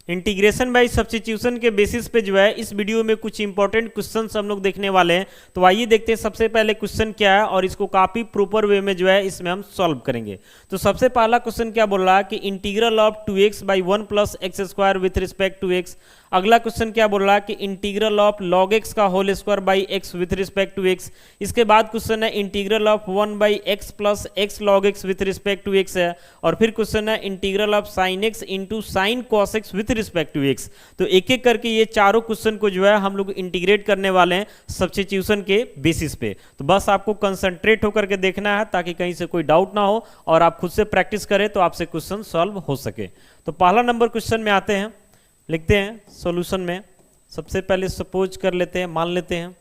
Integration by substitution के basis पे जो है इस वीडियो में कुछ इंपॉर्टेंट क्वेश्चंस हम लोग देखने वाले हैं। तो आइए देखते हैं सबसे पहले क्वेश्चन क्या है और इसको काफी प्रॉपर वे में जो है इसमें हम सॉल्व करेंगे। तो सबसे पहला क्वेश्चन क्या बोल रहा है कि integral of 2x by 1 plus x square with respect to x. अगला क्वेश्चन क्या बोल रहा है कि इंटीग्रल ऑफ लॉग एक्स का whole square by x with respect to x. इसके बाद क्वेश्चन है integral of 1 by x plus x log x with respect to x है। और फिर क्वेश्चन है integral of sine x into sine cos x with respect to x. तो एक एक करके ये चारों क्वेश्चन को जो है हम लोग इंटीग्रेट करने वाले हैं सब्स्टिट्यूशन के बेसिस पे। तो बस आपको कंसंट्रेट होकर के देखना है ताकि कहीं से कोई डाउट ना हो और आप खुद से प्रैक्टिस करें तो आपसे क्वेश्चन सॉल्व हो सके। तो पहला नंबर क्वेश्चन में आते हैं, लिखते हैं सॉल्यूशन में। सबसे पहले सपोज कर लेते हैं, मान लेते हैं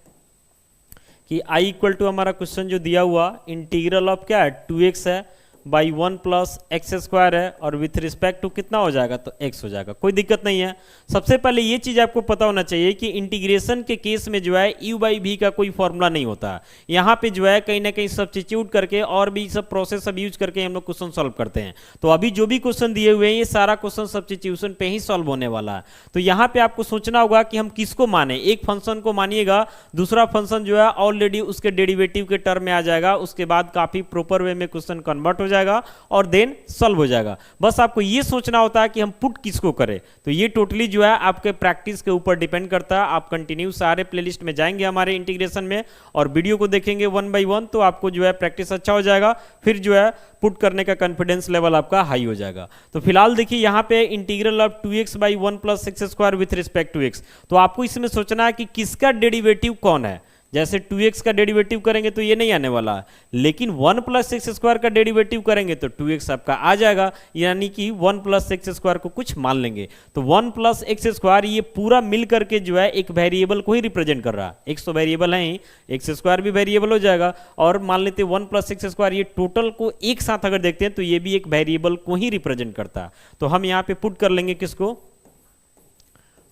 कि i इक्वल टू हमारा क्वेश्चन जो दिया हुआ इंटीग्रल ऑफ क्या है 2x है बाई 1 प्लस एक्स स्क्वायर है और विथ रिस्पेक्ट टू कितना हो जाएगा तो x हो जाएगा, कोई दिक्कत नहीं है। सबसे पहले ये चीज आपको पता होना चाहिए कि इंटीग्रेशन के केस में जो है u बाई v का कोई फॉर्मूला नहीं होता। यहाँ पे जो है कहीं ना कहीं सब्स्टिट्यूट करके और भी सब प्रोसेस सब यूज करके हम लोग क्वेश्चन सॉल्व करते हैं। तो अभी जो भी क्वेश्चन दिए हुए हैं ये सारा क्वेश्चन सब्स्टिट्यूशन पे ही सॉल्व होने वाला है। तो यहाँ पे आपको सोचना होगा कि हम किसको माने, एक फंक्शन को मानिएगा, दूसरा फंक्शन जो है ऑलरेडी उसके डेरिवेटिव के टर्म में आ जाएगा, उसके बाद काफी प्रॉपर वे में क्वेश्चन कन्वर्ट हो जाएगा और देन सॉल्व हो जाएगा। बस आपको ये सोचना होता है कि हम पुट किसको करें। तो ये टोटली जो है आपके प्रैक्टिस के ऊपर डिपेंड करता है। आप कंटिन्यू सारे प्लेलिस्ट में जाएंगे हमारे इंटीग्रेशन में और वीडियो को देखेंगे 1 बाई 1, तो आपको जो है प्रैक्टिस अच्छा हो जाएगा, फिर जो है पुट करने का कॉन्फिडेंस लेवल आपका हाई हो जाएगा। तो फिलहाल देखिए यहाँ पे integral of 2x by 1 plus x square with respect to x. तो आपको इसमें सोचना है कि किसका डेरिवेटिव कौन है। जैसे 2x का डेरिवेटिव करेंगे तो ये नहीं आने वाला है, लेकिन 1 प्लस एक्स स्क्वायर का डेरिवेटिव करेंगे तो 2x आपका आ जाएगा, यानी कि 1 प्लस एक्स स्क्वायर को कुछ मान लेंगे। तो 1 प्लस एक्स स्क्वायर ये पूरा मिल करके जो है एक वेरिएबल को ही रिप्रेजेंट कर रहा है। x तो वेरिएबल है ही, एक्स स्क्वायर भी वेरिएबल हो जाएगा और मान लेते हैं 1 प्लस एक्स स्क्वायर ये टोटल को एक साथ अगर देखते हैं तो ये भी एक वेरिएबल को ही रिप्रेजेंट करता है। तो हम यहाँ पे पुट कर लेंगे किसको,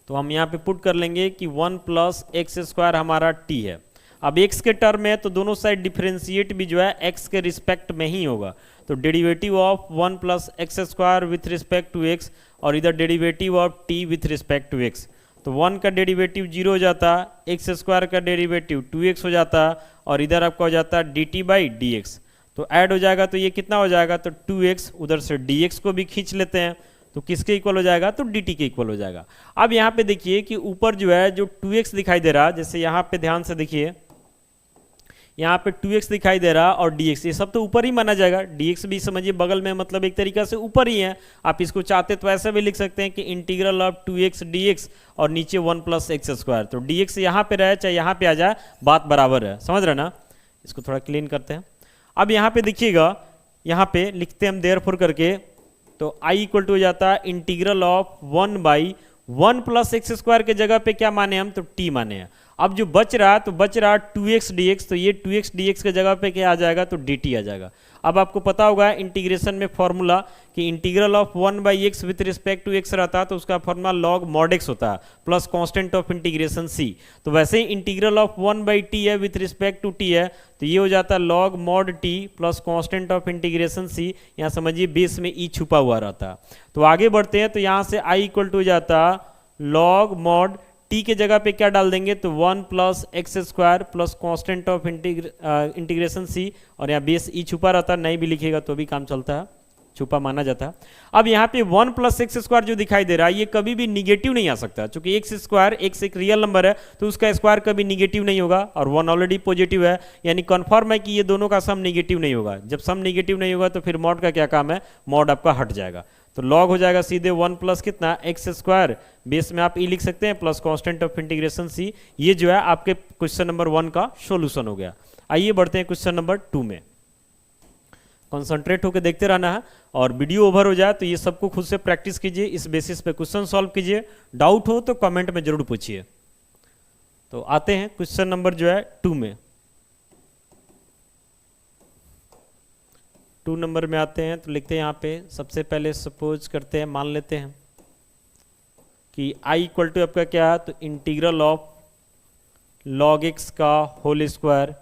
तो हम यहाँ पे पुट कर लेंगे कि 1 प्लस एक्स स्क्वायर हमारा t है। अब x के टर्म में तो दोनों साइड डिफरेंशिएट भी जो है x के रिस्पेक्ट में ही होगा। तो derivative of 1 plus x square with respect to x और इधर derivative of t with respect to x। तो 1 का डेरिवेटिव 0 हो जाता, एक्स स्क्वायर का डेरिवेटिव 2x हो जाता और इधर आपका हो जाता dt बाई dx। तो ऐड हो जाएगा तो ये कितना हो जाएगा तो 2x, उधर से dx को भी खींच लेते हैं तो किसके इक्वल हो जाएगा तो dt के इक्वल हो जाएगा। अब यहाँ पे देखिए कि ऊपर जो है जो 2x दिखाई दे रहा, जैसे यहाँ पे ध्यान से देखिए यहाँ पे 2x दिखाई दे रहा और dx, ये सब तो ऊपर ही माना जाएगा। dx भी समझिए बगल में, मतलब एक तरीका से ऊपर ही है। आप इसको चाहते तो ऐसे भी लिख सकते हैं कि इंटीग्रल ऑफ 2x dx और नीचे 1 प्लस एक्स स्क्वायर। तो dx यहाँ पे रहे चाहे यहाँ पे आ जाए, बात बराबर है, समझ रहे ना। इसको थोड़ा क्लीन करते हैं। अब यहाँ पे देखिएगा, यहाँ पे लिखते हैं हम देयरफॉर करके, तो i इक्वल टू हो जाता है integral of 1 by 1 plus x square के जगह पे क्या माने हम तो t माने हैं। अब जो बच रहा तो बच रहा 2x dx, तो ये 2x dx के जगह पे क्या आ जाएगा तो dt आ जाएगा। अब आपको पता होगा इंटीग्रेशन में फॉर्मूला कि integral of 1 by x with respect to x रहता है तो उसका फॉर्मूला log mod x होता है plus constant of integration c। तो वैसे ही इंटीग्रल ऑफ 1 बाई t है विथ रिस्पेक्ट टू t है तो ये हो जाता है log mod t plus constant of integration c। यहाँ समझिए बेस में e छुपा हुआ रहता है। तो आगे बढ़ते हैं, तो यहाँ से i इक्वल टू हो जाता log mod t के जगह पे क्या डाल देंगे तो 1 plus x square plus constant of integration c, और यहाँ बेस ई छुपा रहता है, नहीं भी लिखेगा तो भी काम चलता है, छुपा माना जाता है। अब यहाँ पे 1 प्लस एक्स स्क्वायर जो दिखाई दे रहा है ये कभी भी निगेटिव नहीं आ सकता, क्योंकि एक्स स्क्वायर एक्स एक रियल नंबर है तो उसका स्क्वायर कभी निगेटिव नहीं होगा और 1 ऑलरेडी पॉजिटिव है, यानी कन्फर्म है कि ये दोनों का सम निगेटिव नहीं होगा। जब सम निगेटिव नहीं होगा तो फिर मॉड का क्या काम है, मॉड आपका हट जाएगा। तो लॉग हो जाएगा सीधे 1 प्लस कितना एक्स स्क्वायर, बेस में आप ई लिख सकते हैं प्लस कांस्टेंट ऑफ इंटीग्रेशन सी। ये जो है आपके क्वेश्चन नंबर 1 का सॉल्यूशन हो गया। आइए बढ़ते हैं क्वेश्चन नंबर 2 में। कंसंट्रेट होकर देखते रहना है और वीडियो ओवर हो जाए तो ये सबको खुद से प्रैक्टिस कीजिए, इस बेसिस पे क्वेश्चन सॉल्व कीजिए। डाउट हो तो कमेंट में जरूर पूछिए। तो आते हैं क्वेश्चन नंबर जो है 2 में। 2 नंबर में आते हैं तो लिखते हैं यहाँ पे, सबसे पहले सपोज करते हैं, मान लेते हैं कि i इक्वल टू आपका क्या है तो इंटीग्रल ऑफ log x का whole square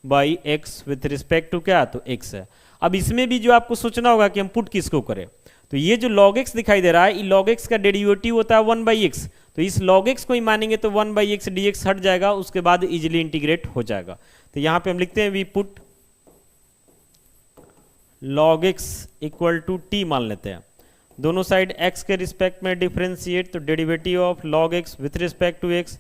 by x with respect to क्या तो x है। अब इसमें भी जो आपको सोचना होगा कि हम पुट किसको करें, तो ये जो log x दिखाई दे रहा है, ये log x का डेरिवेटिव होता है 1/x, तो इस log x को ही मानेंगे तो 1/x dx हट जाएगा, उसके बाद इजिली इंटीग्रेट हो जाएगा। तो यहाँ पे हम लिखते हैं we put log x equal to t मान लेते हैं, दोनों साइड x के रिस्पेक्ट में डिफ्रेंशिएट, तो derivative of log x with respect to x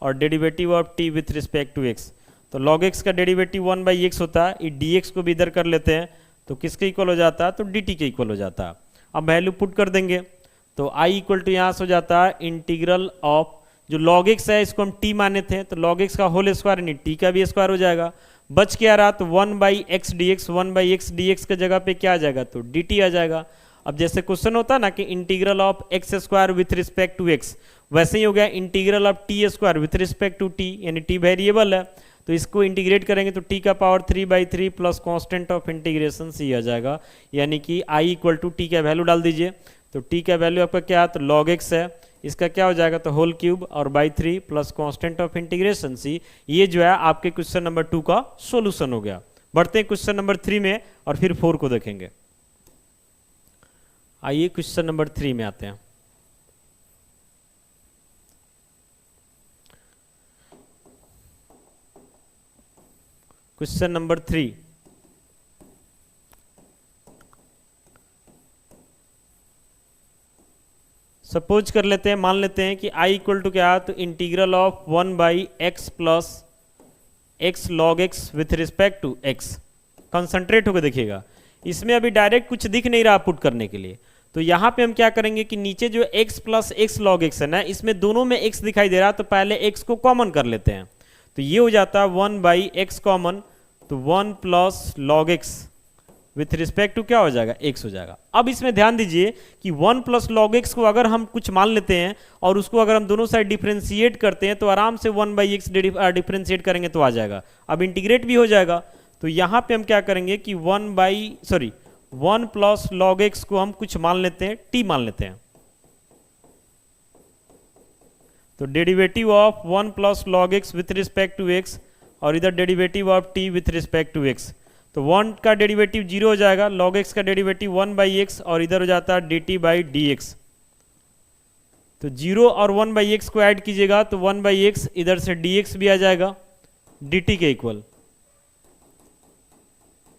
और derivative of t with respect to x। तो log x का डेरिवेटिव 1/x होता है, ये dx को भी इधर कर लेते हैं, तो किसके इक्वल हो जाता है, तो dt के इक्वल हो जाता है। अब वैल्यू पुट कर देंगे, तो i इक्वल टू यहाँ से हो जाता है इंटीग्रल ऑफ जो log x है इसको हम t माने थे, तो log x का होल स्क्वायर यानी t का भी स्क्वायर हो जाएगा, बच क्या रहा, तो 1/x dx, 1/x dx के जगह पे क्या आ जाएगा, तो dt आ जाएगा। अब जैसे क्वेश्चन होता है ना कि integral of x square with respect to x, वैसे ही हो गया integral of t square with respect to t, यानी t वेरिएबल है, तो इसको इंटीग्रेट करेंगे तो t का power 3/3 plus constant of integration c आ जाएगा, यानी कि i इक्वल टू t का वैल्यू डाल दीजिए, तो t का वैल्यू आपका क्या है, तो log x है, इसका क्या हो जाएगा, तो होल क्यूब और by 3 plus constant of integration c। ये जो है आपके क्वेश्चन नंबर 2 का सॉल्यूशन हो गया। बढ़ते हैं क्वेश्चन नंबर 3 में और फिर 4 को देखेंगे। आइए क्वेश्चन नंबर 3 में आते हैं। क्वेश्चन नंबर 3, सपोज कर लेते हैं, मान लेते हैं कि i इक्वल टू क्या है, तो integral of 1/x plus x log x with respect to x। Concentrate होकर देखिएगा, इसमें अभी डायरेक्ट कुछ दिख नहीं रहा पुट करने के लिए, तो यहाँ पे हम क्या करेंगे कि नीचे जो x plus x log x है ना, इसमें दोनों में x दिखाई दे रहा, तो पहले x को कॉमन कर लेते हैं, तो ये हो जाता है 1/x कॉमन, तो 1 plus log x with respect to क्या हो जाएगा, x हो जाएगा। अब इसमें ध्यान दीजिए कि 1 प्लस log x को अगर हम कुछ मान लेते हैं और उसको अगर हम दोनों साइड डिफ्रेंशिएट करते हैं तो आराम से 1/x डिफ्रेंशिएट करेंगे तो आ जाएगा, अब इंटीग्रेट भी हो जाएगा। तो यहाँ पे हम क्या करेंगे कि 1 प्लस log x को हम कुछ मान लेते हैं, t मान लेते हैं, तो derivative of 1 plus log x with respect to x और इधर derivative of t with respect to x, तो 1 का डेरिवेटिव 0 हो जाएगा, log x का डेरिवेटिव 1/x और इधर हो जाता है dt/dx, तो 0 और 1/x को ऐड कीजिएगा तो 1/x इधर से dx भी आ जाएगा dt के इक्वल।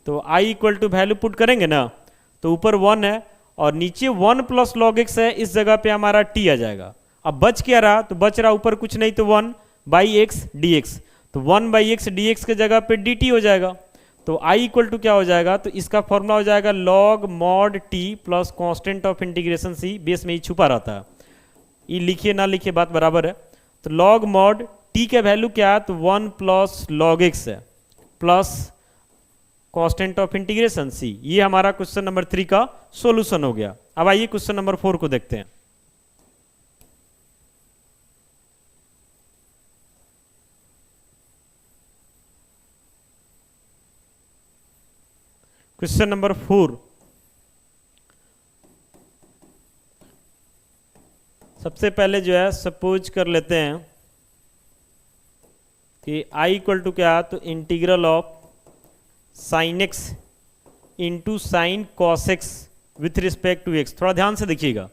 तो i equal to value put करेंगे ना, तो ऊपर 1 है और नीचे 1 प्लस log x है, इस जगह पे हमारा t आ जाएगा। अब बच क्या रहा, तो बच रहा ऊपर कुछ नहीं तो 1/x dx, तो 1/x dx के जगह पे dt हो जाएगा। तो i इक्वल टू क्या हो जाएगा, तो इसका फॉर्मूला हो जाएगा log mod t plus constant of integration c, base में ही छुपा रहता है, ये लिखिए ना लिखिए बात बराबर है। तो log mod t का वैल्यू क्या है, तो 1 प्लस log x है plus constant of integration c। ये हमारा क्वेश्चन नंबर 3 का सॉल्यूशन हो गया। अब आइए क्वेश्चन नंबर 4 को देखते हैं। क्वेश्चन नंबर 4, सबसे पहले जो है सपोज कर लेते हैं कि i इक्वल टू क्या है, तो integral of sine x into sine cos x with respect to x। थोड़ा ध्यान से देखिएगा,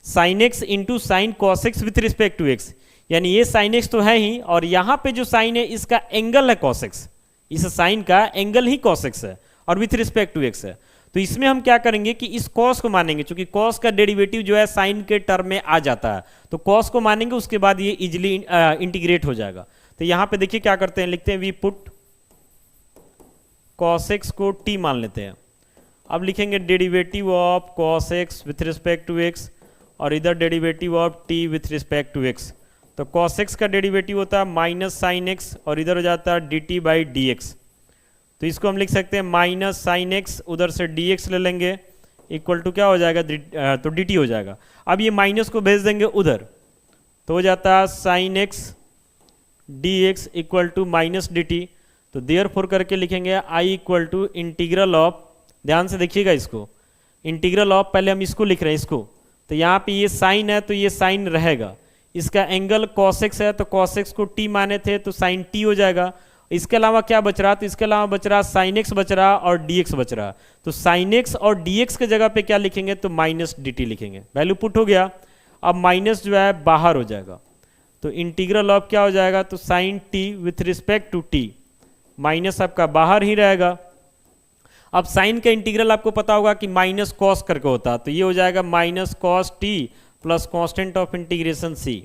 sine x into sine cos x with respect to x, यानी ये साइन x तो है ही और यहाँ पे जो साइन है इसका एंगल है कॉस x, इस साइन का एंगल ही कॉस x है और विथ रिस्पेक्ट टू x है। तो इसमें हम क्या करेंगे कि इस कॉस को मानेंगे, क्योंकि कॉस का डेरिवेटिव जो है साइन के टर्म में आ जाता है, तो कॉस को मानेंगे, उसके बाद ये इजिली इंटीग्रेट हो जाएगा। तो यहाँ पे देखिए क्या करते हैं, लिखते हैं वी पुट cos x को t मान लेते हैं। अब लिखेंगे derivative of cos x with respect to x और इधर derivative of t with respect to x। तो cos x का डेरिवेटिव होता है माइनस साइन x और इधर हो जाता है dt/dx, तो इसको हम लिख सकते हैं माइनस साइन x, उधर से dx ले लेंगे, इक्वल टू क्या हो जाएगा, तो dt हो जाएगा। अब ये माइनस को भेज देंगे उधर, तो हो जाता है sine x dx equal to minus dt, तो देयरफॉर करके लिखेंगे i equal to integral of, ध्यान से देखिएगा इसको, इंटीग्रल ऑफ, पहले हम इसको लिख रहे हैं इसको, तो यहाँ पे ये साइन है तो ये साइन रहेगा, इसका एंगल cos x है तो cos x को t माने थे तो साइन t हो जाएगा, इसके अलावा क्या बच रहा, तो इसके अलावा बच रहा साइन एक्स बच रहा और डी एक्स बच रहा। तो साइन एक्स और डी एक्स के जगह पे क्या लिखेंगे, तो माइनस डी टी लिखेंगे। वैल्यू पुट हो गया, अब माइनस जो है बाहर हो जाएगा, तो इंटीग्रल ऑफ क्या हो जाएगा, तो sine t with respect to t, minus आपका बाहर ही रहेगा। अब साइन का इंटीग्रल आपको पता होगा कि माइनस कॉस करके होता है, तो ये हो जाएगा minus cos t plus constant of integration c.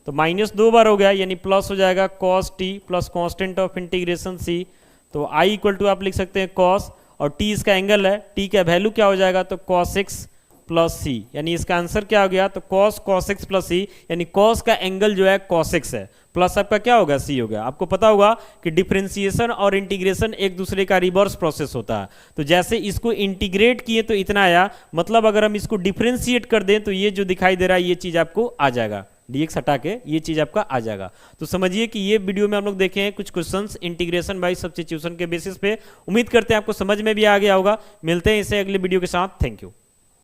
तो माइनस 2 बार हो गया, यानी प्लस हो जाएगा cos t plus constant of integration c. तो आई इक्वल टू आप लिख सकते हैं कॉस, और टी इसका एंगल है, टी का वैल्यू क्या हो जाएगा, तो कॉस एक्स प्लस सी, यानी इसका आंसर क्या हो गया, तो कॉस कॉस एक्स प्लस सी, यानी कॉस का एंगल जो है कॉस एक्स है, प्लस आपका क्या होगा, सी हो गया। आपको पता होगा कि डिफरेंशिएशन और इंटीग्रेशन एक दूसरे का रिवर्स प्रोसेस होता है। तो जैसे इसको इंटीग्रेट किए तो इतना आया, मतलब अगर हम इसको डिफरेंशिएट कर दें तो ये जो दिखाई दे रहा है ये चीज आपको आ जाएगा, dx हटा के ये चीज आपका आ जाएगा। तो समझिए कि ये वीडियो में हम लोग देखे हैं कुछ क्वेश्चंस इंटीग्रेशन बाय सब्स्टिट्यूशन के बेसिस पे। उम्मीद करते हैं आपको समझ में भी आ गया होगा। मिलते हैं इसे अगले वीडियो के साथ। Thank you.